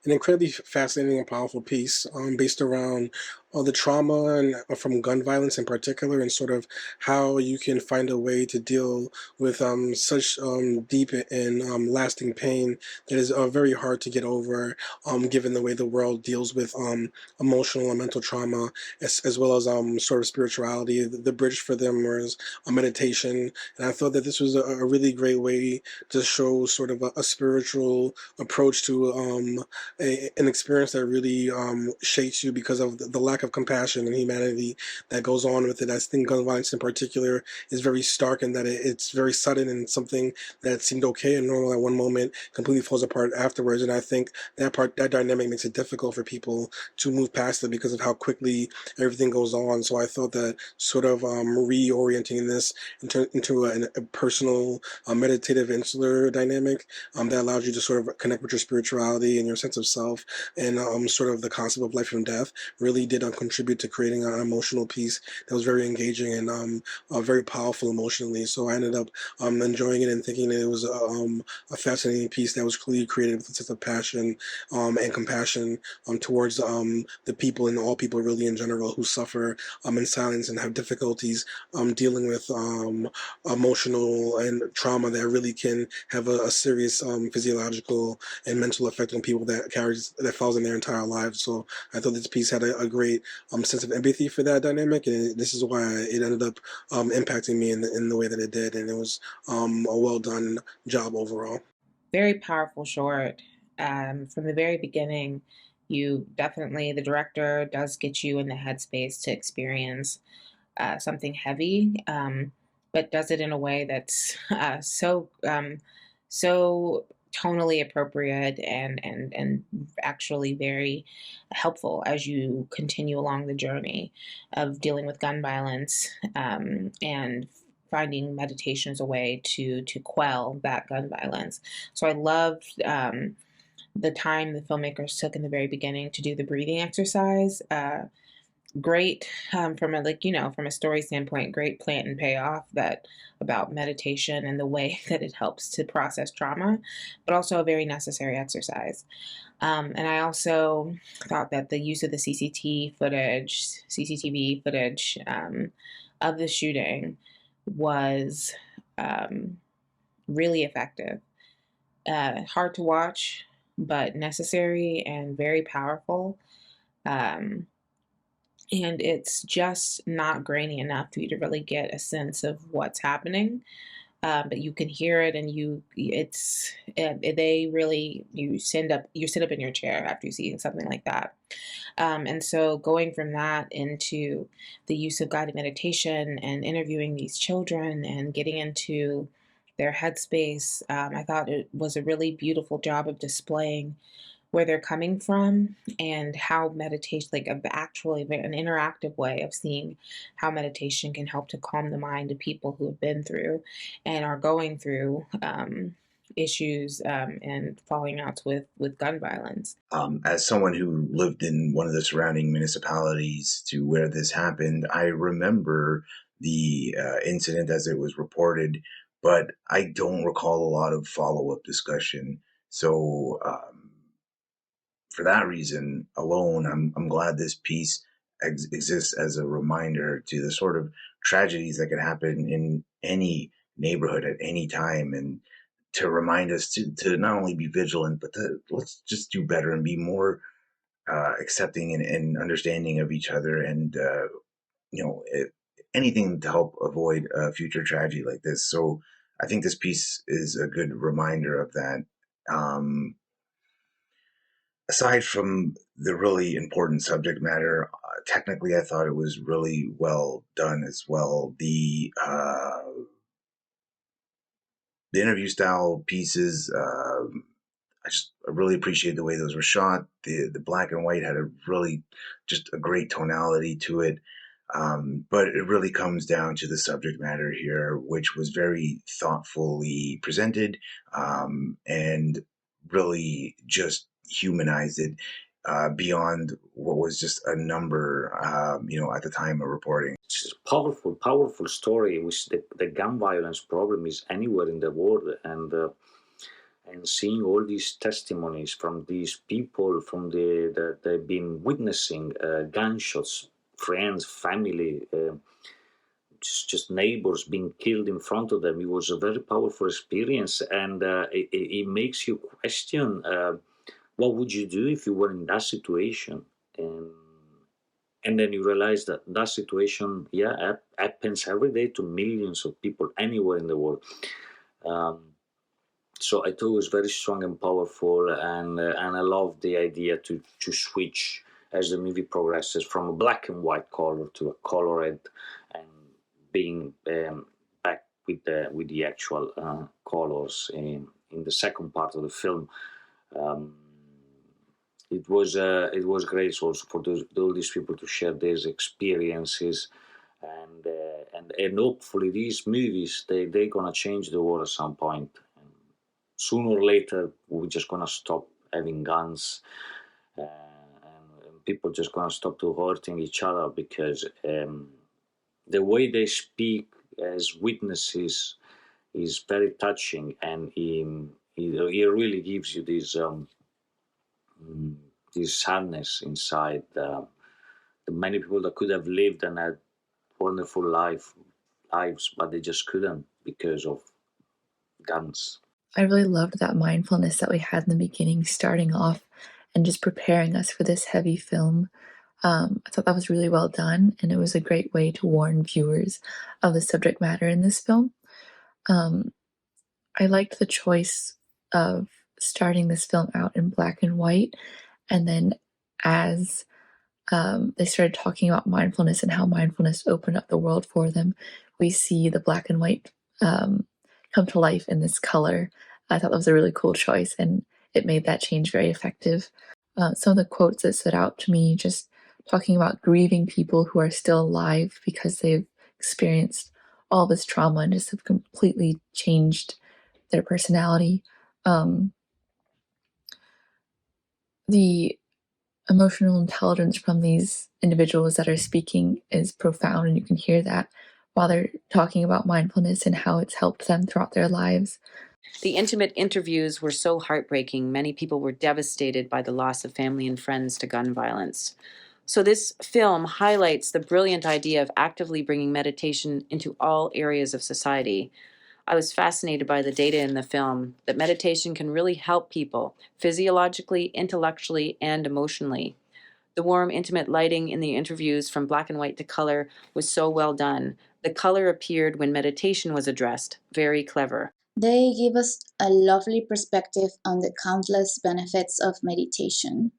an incredibly fascinating and powerful piece based around the trauma and from gun violence in particular, and sort of how you can find a way to deal with such deep and lasting pain that is very hard to get over, given the way the world deals with emotional and mental trauma, as well as sort of spirituality. The bridge for them was a meditation, and I thought that this was a really great way to show sort of a spiritual approach to an experience that really shakes you because of the lack of compassion and humanity that goes on with it. I think gun violence in particular is very stark in that it's very sudden, and something that seemed okay and normal at one moment completely falls apart afterwards. And I think that dynamic makes it difficult for people to move past it because of how quickly everything goes on. So I thought that sort of reorienting this into a personal, meditative, insular dynamic that allows you to sort of connect with your spirituality and your sense of self, and sort of the concept of life and death really did contribute to creating an emotional piece that was very engaging and very powerful emotionally. So I ended up enjoying it and thinking that it was a fascinating piece that was clearly created with a sense of passion and compassion towards the people and all people really in general who suffer in silence and have difficulties dealing with emotional and trauma that really can have a serious physiological and mental effect on people that follows in their entire lives. So I thought this piece had a great sense of empathy for that dynamic, and this is why it ended up impacting me in the way that it did, and it was a well done job overall. Very powerful short. From the very beginning, you definitely, the director does get you in the headspace to experience something heavy, but does it in a way that's so tonally appropriate and actually very helpful as you continue along the journey of dealing with gun violence, and finding meditation as a way to quell that gun violence. So I loved the time the filmmakers took in the very beginning to do the breathing exercise. Great, from a, from a story standpoint, great plant and payoff that about meditation and the way that it helps to process trauma, but also a very necessary exercise. And I also thought that the use of the CCTV footage, of the shooting was really effective. Hard to watch, but necessary and very powerful. Um, and it's just not grainy enough for you to really get a sense of what's happening. But you can hear it, and they really, you sit up in your chair after you see something like that. And so going from that into the use of guided meditation and interviewing these children and getting into their headspace, I thought it was a really beautiful job of displaying where they're coming from and how meditation, like actually an interactive way of seeing how meditation can help to calm the mind of people who have been through and are going through issues, and falling outs with gun violence. As someone who lived in one of the surrounding municipalities to where this happened, I remember the incident as it was reported, but I don't recall a lot of follow up discussion. So, for that reason alone, I'm glad this piece exists as a reminder to the sort of tragedies that can happen in any neighborhood at any time, and to remind us to not only be vigilant, but to let's just do better and be more accepting and understanding of each other, and anything to help avoid a future tragedy like this. So I think this piece is a good reminder of that. Um, Aside from the really important subject matter, technically, I thought it was really well done as well. The interview style pieces, I really appreciate the way those were shot. The black and white had a really just a great tonality to it. But it really comes down to the subject matter here, which was very thoughtfully presented, and really just humanized it beyond what was just a number, at the time of reporting. It's a powerful, powerful story, which the gun violence problem is anywhere in the world. And and seeing all these testimonies from these people from that they've been witnessing gunshots, friends, family, just neighbors being killed in front of them. It was a very powerful experience, and it makes you question what would you do if you were in that situation, and and then you realize that that situation, yeah, happens every day to millions of people anywhere in the world. Um, so I thought it was very strong and powerful, and I love the idea to switch as the movie progresses from a black and white color to a colored, and being back with the actual colors in the second part of the film. Um, it was great also for all these people to share these experiences, and hopefully these movies they're gonna change the world at some point. And sooner or later, we're just gonna stop having guns, and people just gonna stop to hurting each other, because the way they speak as witnesses is very touching, and he really gives you this sadness inside. The many people that could have lived and had wonderful lives, but they just couldn't because of guns. I really loved that mindfulness that we had in the beginning, starting off and just preparing us for this heavy film. I thought that was really well done, and it was a great way to warn viewers of the subject matter in this film. Um, I liked the choice of starting this film out in black and white, and then as they started talking about mindfulness and how mindfulness opened up the world for them, we see the black and white come to life in this color. I thought that was a really cool choice, and it made that change very effective. Some of the quotes that stood out to me, just talking about grieving people who are still alive because they've experienced all this trauma and just have completely changed their personality. The emotional intelligence from these individuals that are speaking is profound, and you can hear that while they're talking about mindfulness and how it's helped them throughout their lives. The intimate interviews were so heartbreaking. Many people were devastated by the loss of family and friends to gun violence. So, this film highlights the brilliant idea of actively bringing meditation into all areas of society. I was fascinated by the data in the film that meditation can really help people physiologically, intellectually, and emotionally. The warm, intimate lighting in the interviews from black and white to color was so well done. The color appeared when meditation was addressed. Very clever. They give us a lovely perspective on the countless benefits of meditation.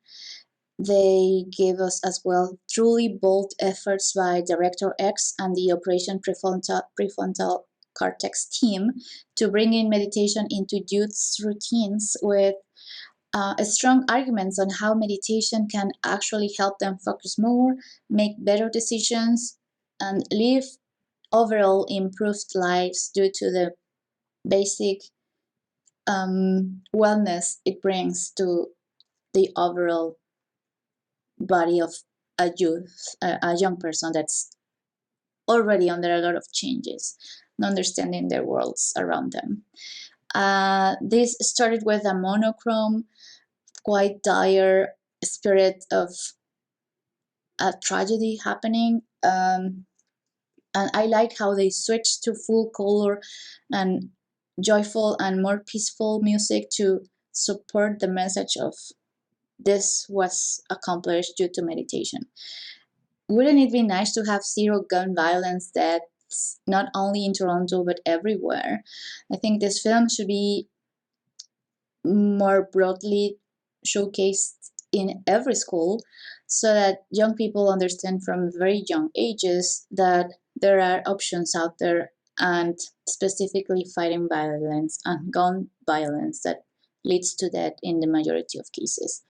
They give us as well truly bold efforts by Director X and the Operation Prefrontal Cortex team to bring in meditation into youth's routines with strong arguments on how meditation can actually help them focus more, make better decisions, and live overall improved lives due to the basic wellness it brings to the overall body of a young person that's already under a lot of changes, not understanding their worlds around them. This started with a monochrome, quite dire spirit of a tragedy happening. And I like how they switched to full color and joyful and more peaceful music to support the message of this was accomplished due to meditation. Wouldn't it be nice to have zero gun violence that's not only in Toronto but everywhere? I think this film should be more broadly showcased in every school so that young people understand from very young ages that there are options out there, and specifically fighting violence and gun violence that leads to death in the majority of cases.